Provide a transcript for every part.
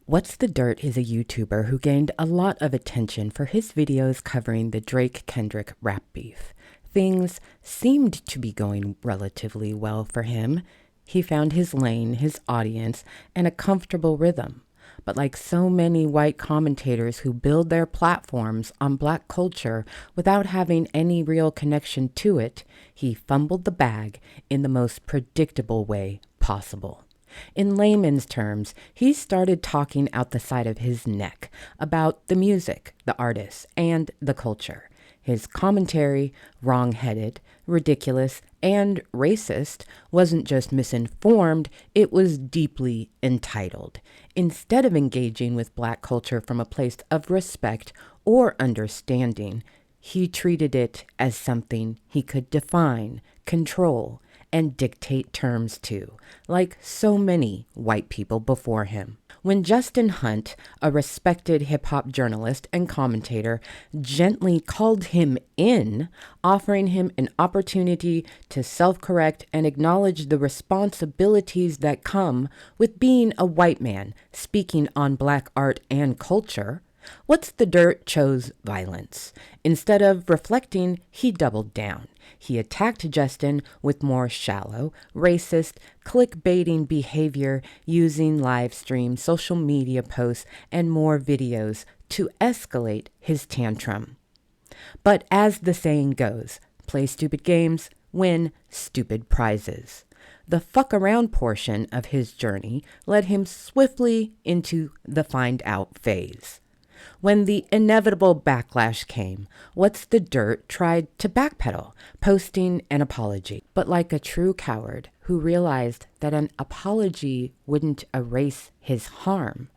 What's the Dirt is a YouTuber who gained a lot of attention for his videos covering the Drake-Kendrick rap beef. Things seemed to be going relatively well for him. He found his lane, his audience, and a comfortable rhythm. But like so many white commentators who build their platforms on black culture without having any real connection to it, he fumbled the bag in the most predictable way possible. In layman's terms, he started talking out the side of his neck about the music, the artists, and the culture. His commentary, wrong-headed, ridiculous, and racist, wasn't just misinformed, it was deeply entitled. Instead of engaging with black culture from a place of respect or understanding, he treated it as something he could define, control, and dictate terms to, like so many white people before him. When Justin Hunte, a respected hip-hop journalist and commentator, gently called him in, offering him an opportunity to self-correct and acknowledge the responsibilities that come with being a white man speaking on black art and culture, What's the Dirt chose violence. Instead of reflecting, he doubled down. He attacked Justin with more shallow, racist, clickbaiting behavior using live stream, social media posts, and more videos to escalate his tantrum. But as the saying goes, play stupid games, win stupid prizes. The fuck around portion of his journey led him swiftly into the find out phase. When the inevitable backlash came, What's the Dirt tried to backpedal, posting an apology. But like a true coward who realized that an apology wouldn't erase his harm,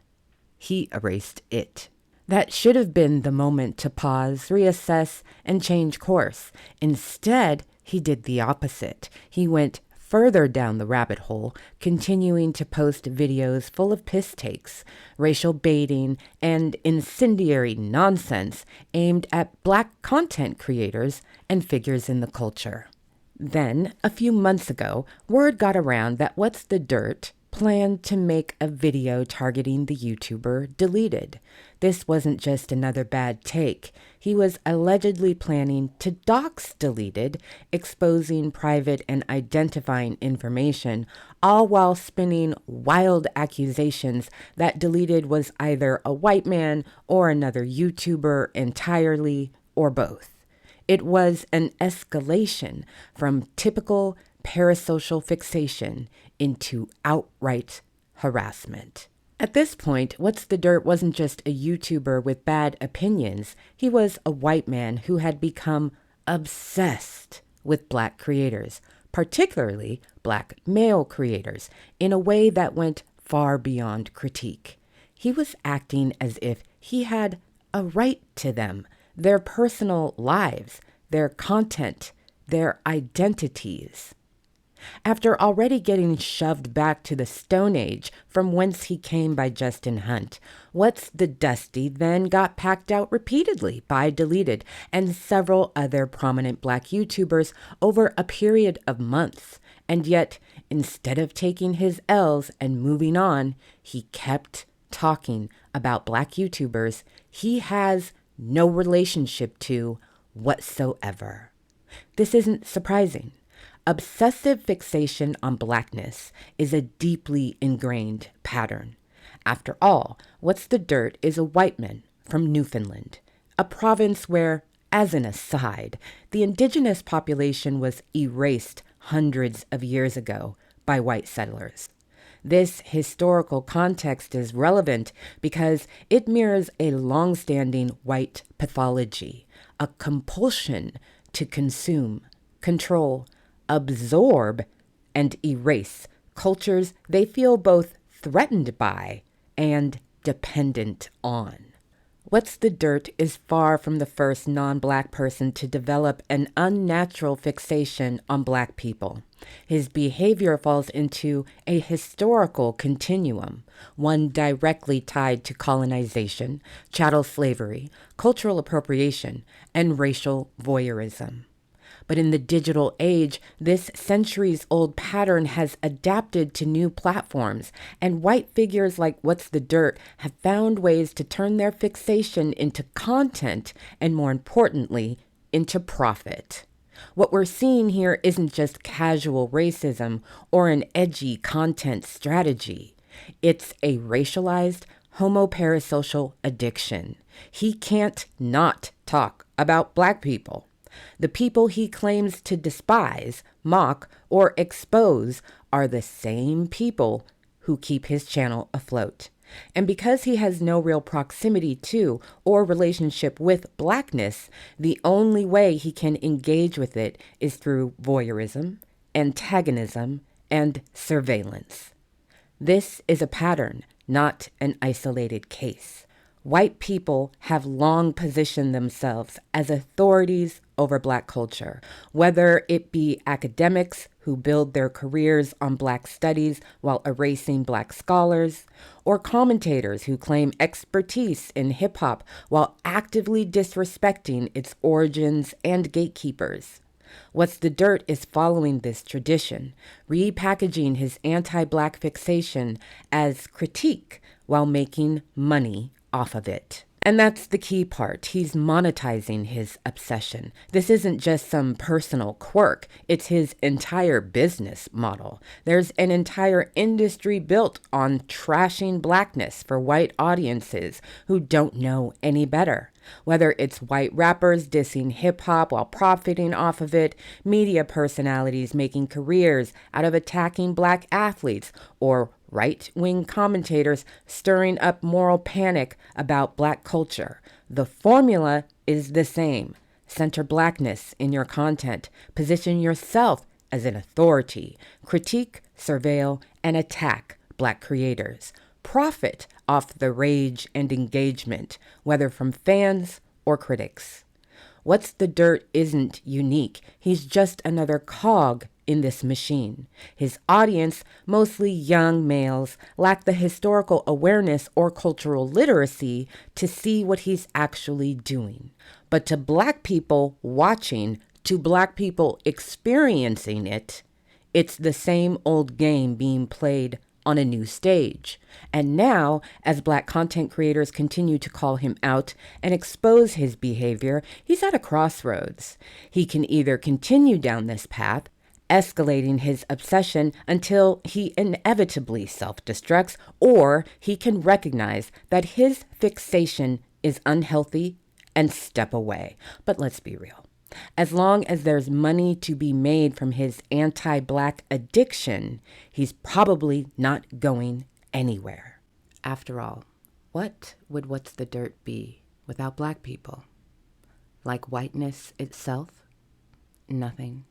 he erased it. That should have been the moment to pause, reassess, and change course. Instead, he did the opposite. He went further down the rabbit hole, continuing to post videos full of piss takes, racial baiting, and incendiary nonsense aimed at black content creators and figures in the culture. Then, a few months ago, word got around that What's the Dirt planned to make a video targeting the YouTuber Deleted. This wasn't just another bad take. He was allegedly planning to dox Deleted, exposing private and identifying information, all while spinning wild accusations that Deleted was either a white man or another YouTuber entirely, or both. It was an escalation from typical parasocial fixation into outright harassment. At this point, What's the Dirt wasn't just a YouTuber with bad opinions. He was a white man who had become obsessed with black creators, particularly black male creators, in a way that went far beyond critique. He was acting as if he had a right to them, their personal lives, their content, their identities. After already getting shoved back to the Stone Age from whence he came by Justin Hunte, What's the Dusty then got packed out repeatedly by Deleted and several other prominent black YouTubers over a period of months. And yet, instead of taking his L's and moving on, he kept talking about black YouTubers he has no relationship to whatsoever. This isn't surprising. Obsessive fixation on blackness is a deeply ingrained pattern. After all, What's the Dirt is a white man from Newfoundland, a province where, as an aside, the indigenous population was erased hundreds of years ago by white settlers. This historical context is relevant because it mirrors a long-standing white pathology, a compulsion to consume, control, absorb, and erase cultures they feel both threatened by and dependent on. What's the Dirt is far from the first non-black person to develop an unnatural fixation on black people. His behavior falls into a historical continuum, one directly tied to colonization, chattel slavery, cultural appropriation, and racial voyeurism. But in the digital age, this centuries-old pattern has adapted to new platforms, and white figures like What's the Dirt have found ways to turn their fixation into content and, more importantly, into profit. What we're seeing here isn't just casual racism or an edgy content strategy. It's a racialized, homoparasocial addiction. He can't not talk about Black people. The people he claims to despise, mock, or expose are the same people who keep his channel afloat. And because he has no real proximity to or relationship with Blackness, the only way he can engage with it is through voyeurism, antagonism, and surveillance. This is a pattern, not an isolated case. White people have long positioned themselves as authorities over Black culture, whether it be academics who build their careers on Black studies while erasing Black scholars, or commentators who claim expertise in hip-hop while actively disrespecting its origins and gatekeepers. What's the Dirt is following this tradition, repackaging his anti-Black fixation as critique while making money off of it. And that's the key part. He's monetizing his obsession. This isn't just some personal quirk. It's his entire business model. There's an entire industry built on trashing Blackness for white audiences who don't know any better. Whether it's white rappers dissing hip-hop while profiting off of it, media personalities making careers out of attacking Black athletes, or right-wing commentators stirring up moral panic about Black culture. The formula is the same. Center Blackness in your content. Position yourself as an authority. Critique, surveil, and attack Black creators. Profit off the rage and engagement, whether from fans or critics. What's the Dirt isn't unique. He's just another cog in this machine. His audience, mostly young males, lack the historical awareness or cultural literacy to see what he's actually doing. But to Black people watching, to Black people experiencing it, it's the same old game being played on a new stage. And now, as Black content creators continue to call him out and expose his behavior, he's at a crossroads. He can either continue down this path, escalating his obsession until he inevitably self-destructs, or he can recognize that his fixation is unhealthy and step away. But let's be real. As long as there's money to be made from his anti-Black addiction, he's probably not going anywhere. After all, what would What's the Dirt be without Black people? Like whiteness itself? Nothing.